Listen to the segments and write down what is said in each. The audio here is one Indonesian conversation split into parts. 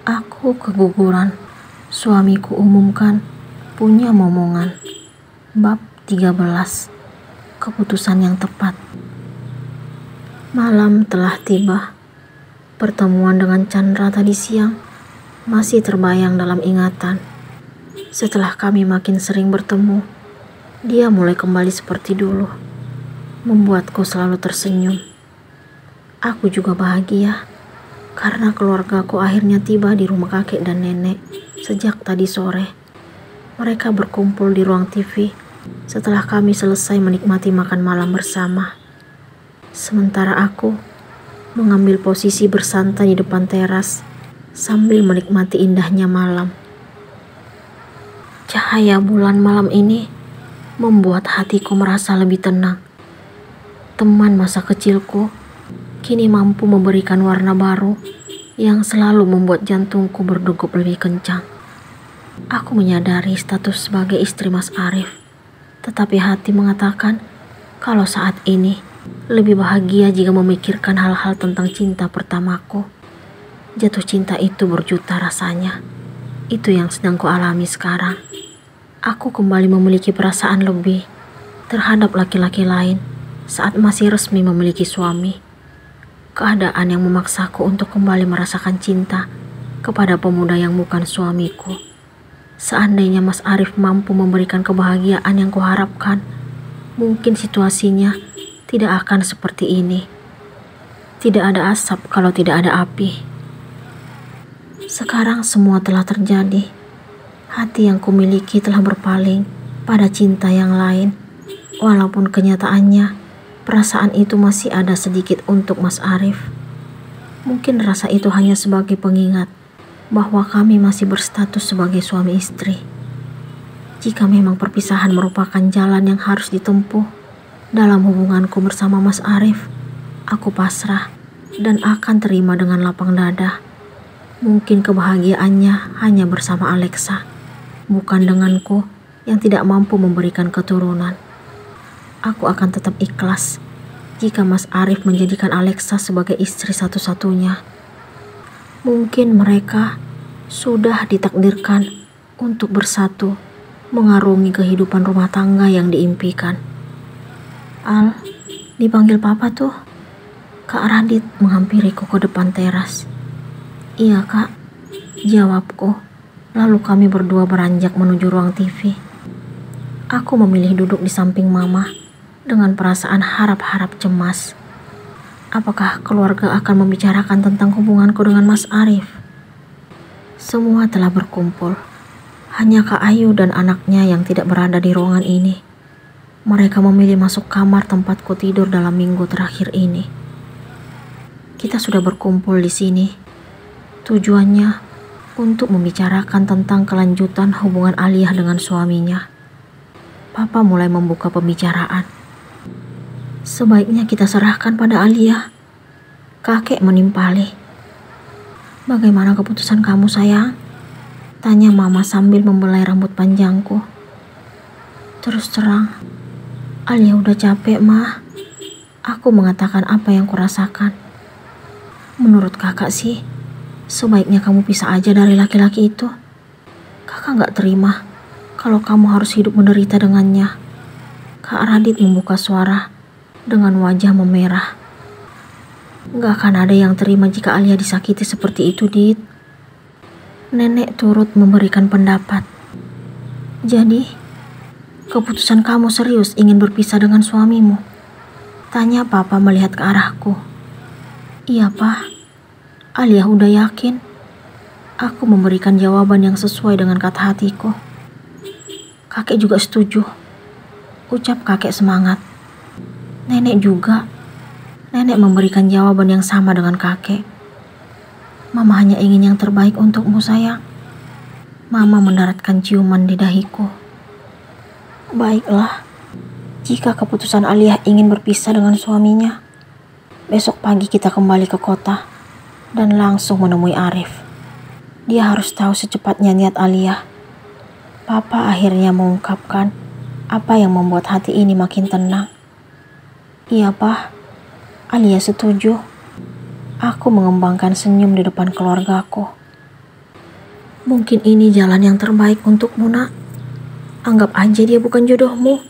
Aku keguguran. Suamiku umumkan punya momongan. Bab 13. Keputusan yang tepat. Malam telah tiba. Pertemuan dengan Chandra tadi siang masih terbayang dalam ingatan. Setelah kami makin sering bertemu, dia mulai kembali seperti dulu, membuatku selalu tersenyum. Aku juga bahagia karena keluargaku akhirnya tiba di rumah kakek dan nenek sejak tadi sore. Mereka berkumpul di ruang TV setelah kami selesai menikmati makan malam bersama. Sementara aku mengambil posisi bersantai di depan teras sambil menikmati indahnya malam. Cahaya bulan malam ini membuat hatiku merasa lebih tenang. Teman masa kecilku kini mampu memberikan warna baru yang selalu membuat jantungku berdegup lebih kencang. Aku menyadari status sebagai istri Mas Arif, tetapi hati mengatakan kalau saat ini lebih bahagia jika memikirkan hal-hal tentang cinta pertamaku. Jatuh cinta itu berjuta rasanya. Itu yang sedang kualami sekarang. Aku kembali memiliki perasaan lebih terhadap laki-laki lain saat masih resmi memiliki suami. Keadaan yang memaksaku untuk kembali merasakan cinta kepada pemuda yang bukan suamiku. Seandainya Mas Arif mampu memberikan kebahagiaan yang kuharapkan, mungkin situasinya tidak akan seperti ini. Tidak ada asap kalau tidak ada api. Sekarang semua telah terjadi. Hati yang kumiliki telah berpaling pada cinta yang lain. Walaupun kenyataannya perasaan itu masih ada sedikit untuk Mas Arif. Mungkin rasa itu hanya sebagai pengingat bahwa kami masih berstatus sebagai suami istri. Jika memang perpisahan merupakan jalan yang harus ditempuh dalam hubunganku bersama Mas Arif, aku pasrah dan akan terima dengan lapang dada. Mungkin kebahagiaannya hanya bersama Alexa, bukan denganku yang tidak mampu memberikan keturunan. Aku akan tetap ikhlas jika Mas Arif menjadikan Alexa sebagai istri satu-satunya. Mungkin mereka sudah ditakdirkan untuk bersatu mengarungi kehidupan rumah tangga yang diimpikan. Al, dipanggil papa tuh. Kak Radit menghampiriku ke depan teras. Iya kak, jawabku. Lalu kami berdua beranjak menuju ruang TV. Aku memilih duduk di samping mama dengan perasaan harap-harap cemas. Apakah keluarga akan membicarakan tentang hubunganku dengan Mas Arif? Semua telah berkumpul. Hanya Kak Ayu dan anaknya yang tidak berada di ruangan ini. Mereka memilih masuk kamar tempatku tidur dalam minggu terakhir ini. Kita sudah berkumpul di sini. Tujuannya untuk membicarakan tentang kelanjutan hubungan Aliyah dengan suaminya. Papa mulai membuka pembicaraan. Sebaiknya kita serahkan pada Aliyah. Kakek menimpali. Bagaimana keputusan kamu sayang? Tanya mama sambil membelai rambut panjangku. Terus terang, Aliyah udah capek mah. Aku mengatakan apa yang kurasakan. Menurut kakak sih, sebaiknya kamu pisah aja dari laki-laki itu. Kakak gak terima kalau kamu harus hidup menderita dengannya. Kak Radit membuka suara dengan wajah memerah. Gak akan ada yang terima jika Aliyah disakiti seperti itu, Dit. Nenek turut memberikan pendapat. Jadi, keputusan kamu serius ingin berpisah dengan suamimu? Tanya papa melihat ke arahku. Iya, Pak. Aliyah udah yakin. Aku memberikan jawaban yang sesuai dengan kata hatiku. Kakek juga setuju. Ucap kakek semangat. Nenek juga. Nenek memberikan jawaban yang sama dengan kakek. Mama hanya ingin yang terbaik untukmu sayang. Mama mendaratkan ciuman di dahiku. Baiklah. Jika keputusan Aliyah ingin berpisah dengan suaminya, besok pagi kita kembali ke kota dan langsung menemui Arif. Dia harus tahu secepatnya niat Aliyah. Papa akhirnya mengungkapkan apa yang membuat hati ini makin tenang. Iya, Pak. Aliyah setuju. Aku mengembangkan senyum di depan keluargaku. Mungkin ini jalan yang terbaik untukmu, nak. Anggap aja dia bukan jodohmu.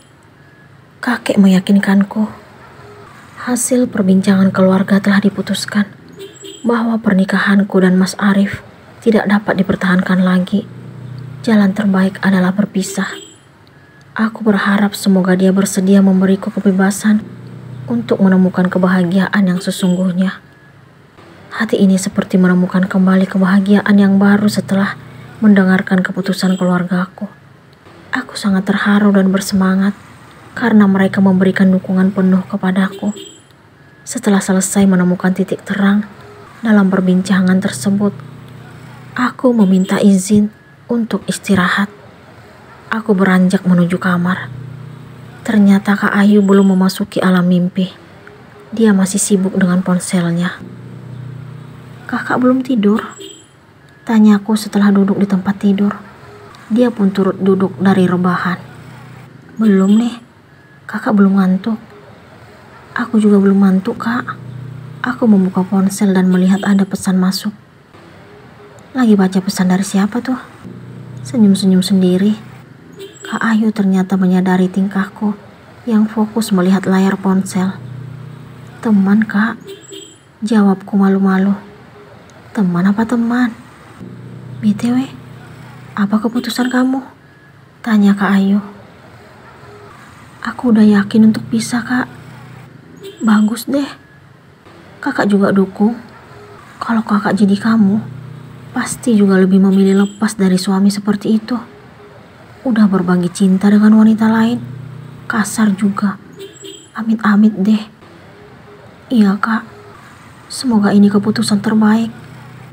Kakek meyakinkanku. Hasil perbincangan keluarga telah diputuskan bahwa pernikahanku dan Mas Arif tidak dapat dipertahankan lagi. Jalan terbaik adalah berpisah. Aku berharap semoga dia bersedia memberiku kebebasan untuk menemukan kebahagiaan yang sesungguhnya. Hati ini seperti menemukan kembali kebahagiaan yang baru setelah mendengarkan keputusan keluargaku. Aku sangat terharu dan bersemangat karena mereka memberikan dukungan penuh kepadaku. Setelah selesai menemukan titik terang dalam perbincangan tersebut, aku meminta izin untuk istirahat. Aku beranjak menuju kamar. Ternyata Kak Ayu belum memasuki alam mimpi. Dia masih sibuk dengan ponselnya. "Kakak belum tidur?" tanyaku setelah duduk di tempat tidur. Dia pun turut duduk dari rebahan. "Belum nih, kakak belum ngantuk." "Aku juga belum ngantuk, Kak." Aku membuka ponsel dan melihat ada pesan masuk. Lagi baca pesan dari siapa tuh? Senyum-senyum sendiri. Kak Ayu ternyata menyadari tingkahku yang fokus melihat layar ponsel. "Teman, Kak," jawabku malu-malu. "Teman apa teman? BTW, apa keputusan kamu?" tanya Kak Ayu. "Aku udah yakin untuk pisah, Kak." "Bagus deh. Kakak juga dukung. Kalau kakak jadi kamu, pasti juga lebih memilih lepas dari suami seperti itu. Udah berbagi cinta dengan wanita lain. Kasar juga. Amit-amit deh." "Iya, Kak. Semoga ini keputusan terbaik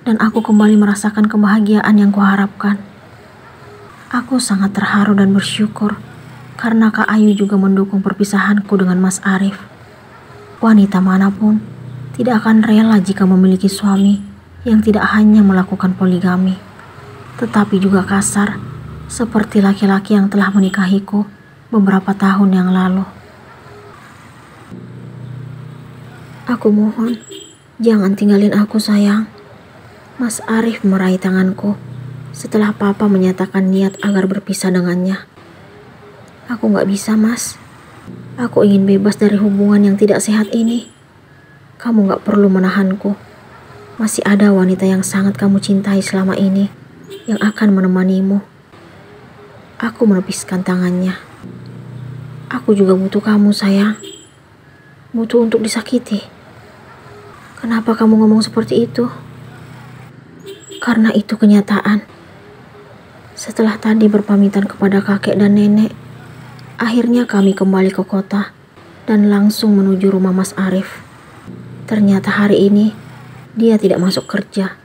dan aku kembali merasakan kebahagiaan yang kuharapkan." Aku sangat terharu dan bersyukur karena Kak Ayu juga mendukung perpisahanku dengan Mas Arif. Wanita manapun tidak akan rela jika memiliki suami yang tidak hanya melakukan poligami, tetapi juga kasar, seperti laki-laki yang telah menikahiku beberapa tahun yang lalu. "Aku mohon, jangan tinggalin aku, sayang." Mas Arif meraih tanganku setelah papa menyatakan niat agar berpisah dengannya. "Aku gak bisa, Mas. Aku ingin bebas dari hubungan yang tidak sehat ini. Kamu gak perlu menahanku. Masih ada wanita yang sangat kamu cintai selama ini yang akan menemanimu." Aku menepiskan tangannya. "Aku juga butuh kamu, sayang. Butuh untuk disakiti." "Kenapa kamu ngomong seperti itu?" "Karena itu kenyataan." Setelah tadi berpamitan kepada kakek dan nenek, akhirnya kami kembali ke kota dan langsung menuju rumah Mas Arif. Ternyata hari ini dia tidak masuk kerja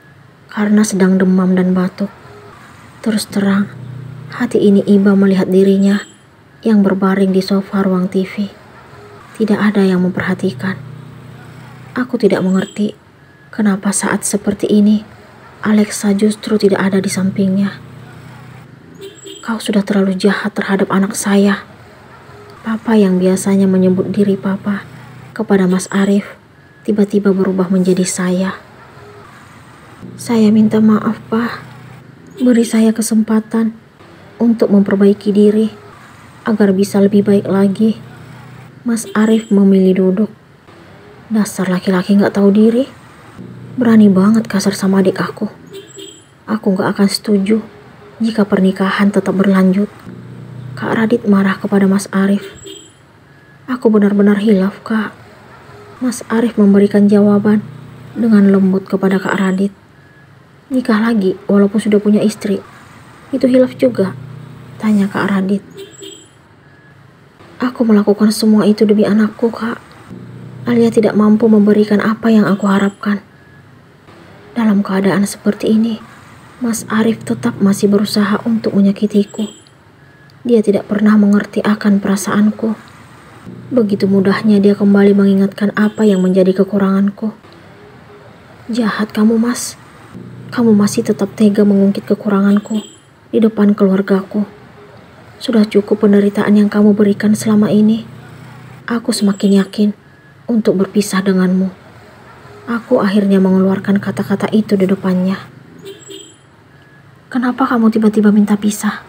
karena sedang demam dan batuk. Terus terang, hati ini iba melihat dirinya yang berbaring di sofa ruang TV. Tidak ada yang memperhatikan. Aku tidak mengerti kenapa saat seperti ini Alexa justru tidak ada di sampingnya. "Kau sudah terlalu jahat terhadap anak saya." Papa yang biasanya menyebut diri papa kepada Mas Arif tiba-tiba berubah menjadi saya. "Saya minta maaf, Pak. Beri saya kesempatan untuk memperbaiki diri agar bisa lebih baik lagi." Mas Arif memilih duduk. "Dasar laki-laki gak tahu diri. Berani banget kasar sama adik aku. Aku gak akan setuju jika pernikahan tetap berlanjut." Kak Radit marah kepada Mas Arif. "Aku benar-benar hilaf, Kak." Mas Arif memberikan jawaban dengan lembut kepada Kak Radit. "Nikah lagi walaupun sudah punya istri, itu hilaf juga?" tanya Kak Radit. "Aku melakukan semua itu demi anakku, Kak. Alia tidak mampu memberikan apa yang aku harapkan." Dalam keadaan seperti ini, Mas Arif tetap masih berusaha untuk menyakitiku. Dia tidak pernah mengerti akan perasaanku. Begitu mudahnya dia kembali mengingatkan apa yang menjadi kekuranganku. "Jahat kamu, Mas. Kamu masih tetap tega mengungkit kekuranganku di depan keluargaku. Sudah cukup penderitaan yang kamu berikan selama ini. Aku semakin yakin untuk berpisah denganmu." Aku akhirnya mengeluarkan kata-kata itu di depannya. Kenapa kamu tiba-tiba minta pisah?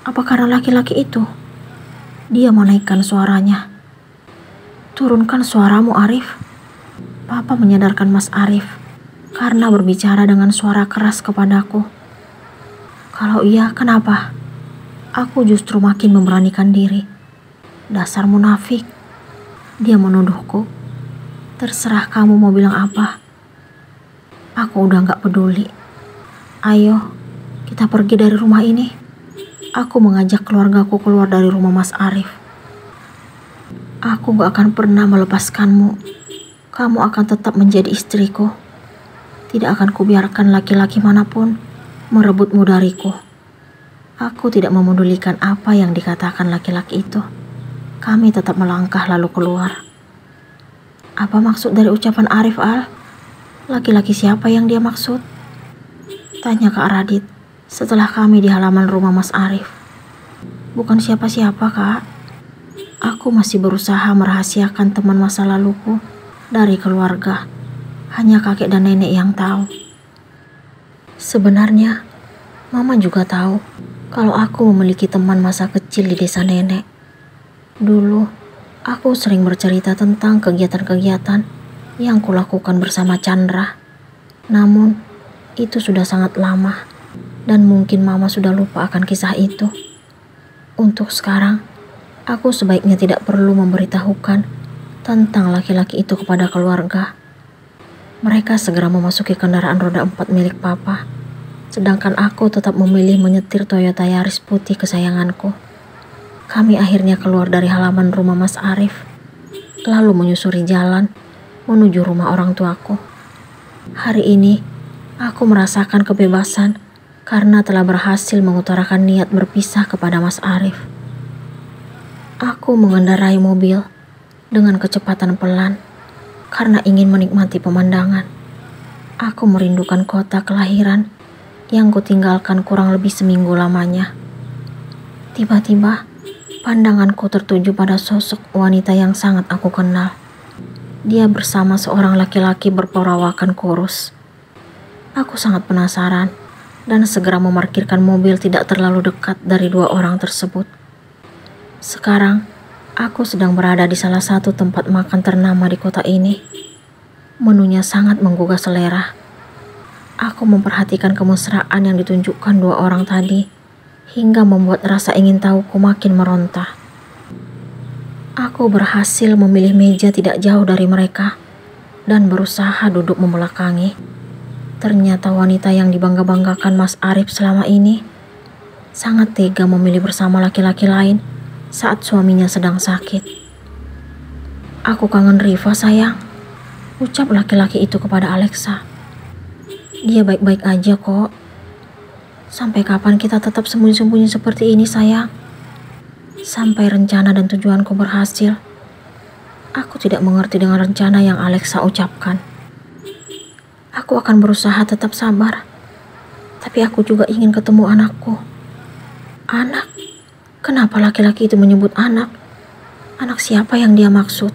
Apa karena laki-laki itu? Dia menaikkan suaranya. Turunkan suaramu, Arif. Papa menyadarkan Mas Arif karena berbicara dengan suara keras kepadaku. Kalau iya, kenapa? Aku justru makin memberanikan diri. Dasar munafik. Dia menuduhku. Terserah kamu mau bilang apa. Aku udah gak peduli. Ayo, kita pergi dari rumah ini. Aku mengajak keluargaku keluar dari rumah Mas Arif. Aku gak akan pernah melepaskanmu. Kamu akan tetap menjadi istriku. Tidak akan kubiarkan laki-laki manapun merebutmu dariku. Aku tidak memedulikan apa yang dikatakan laki-laki itu. Kami tetap melangkah lalu keluar. Apa maksud dari ucapan Arif, Al? Laki-laki siapa yang dia maksud? Tanya Kak Radit setelah kami di halaman rumah Mas Arif. Bukan siapa-siapa, Kak. Aku masih berusaha merahasiakan teman masa laluku dari keluarga. Hanya kakek dan nenek yang tahu. Sebenarnya, Mama juga tahu kalau aku memiliki teman masa kecil di desa nenek. Dulu, aku sering bercerita tentang kegiatan-kegiatan yang kulakukan bersama Chandra. Namun, itu sudah sangat lama dan mungkin Mama sudah lupa akan kisah itu. Untuk sekarang, aku sebaiknya tidak perlu memberitahukan tentang laki-laki itu kepada keluarga. Mereka segera memasuki kendaraan roda 4 milik Papa, sedangkan aku tetap memilih menyetir Toyota Yaris putih kesayanganku. Kami akhirnya keluar dari halaman rumah Mas Arif, lalu menyusuri jalan menuju rumah orang tuaku. Hari ini, aku merasakan kebebasan karena telah berhasil mengutarakan niat berpisah kepada Mas Arif. Aku mengendarai mobil dengan kecepatan pelan karena ingin menikmati pemandangan. Aku merindukan kota kelahiran yang kutinggalkan kurang lebih seminggu lamanya. Tiba-tiba, pandanganku tertuju pada sosok wanita yang sangat aku kenal. Dia bersama seorang laki-laki berperawakan kurus. Aku sangat penasaran dan segera memarkirkan mobil tidak terlalu dekat dari dua orang tersebut. Sekarang, aku sedang berada di salah satu tempat makan ternama di kota ini. Menunya sangat menggugah selera. Aku memperhatikan kemesraan yang ditunjukkan dua orang tadi, hingga membuat rasa ingin tahuku makin meronta. Aku berhasil memilih meja tidak jauh dari mereka dan berusaha duduk membelakangi. Ternyata wanita yang dibangga-banggakan Mas Arif selama ini sangat tega memilih bersama laki-laki lain saat suaminya sedang sakit. Aku kangen Riva, sayang, ucap laki-laki itu kepada Alexa. Dia baik-baik aja kok. Sampai kapan kita tetap sembunyi-sembunyi seperti ini, sayang? Sampai rencana dan tujuanku berhasil. Aku tidak mengerti dengan rencana yang Alexa ucapkan. Aku akan berusaha tetap sabar. Tapi aku juga ingin ketemu anakku. Anak? Kenapa laki-laki itu menyebut anak? Anak siapa yang dia maksud?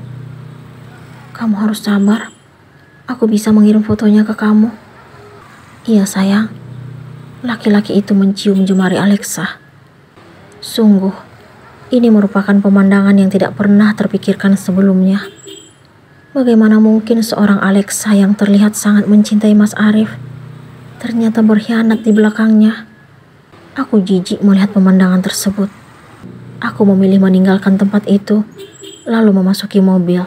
Kamu harus sabar. Aku bisa mengirim fotonya ke kamu. Iya, sayang. Laki-laki itu mencium jemari Alexa. Sungguh, ini merupakan pemandangan yang tidak pernah terpikirkan sebelumnya. Bagaimana mungkin seorang Alexa yang terlihat sangat mencintai Mas Arif ternyata berkhianat di belakangnya? Aku jijik melihat pemandangan tersebut. Aku memilih meninggalkan tempat itu, lalu memasuki mobil.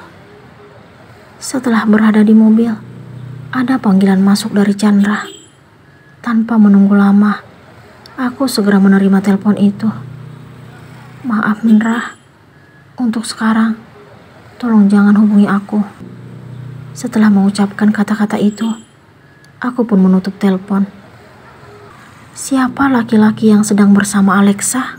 Setelah berada di mobil, ada panggilan masuk dari Chandra. Tanpa menunggu lama, aku segera menerima telepon itu. Maaf, Mendra. Untuk sekarang, tolong jangan hubungi aku. Setelah mengucapkan kata-kata itu, aku pun menutup telepon. Siapa laki-laki yang sedang bersama Alexa?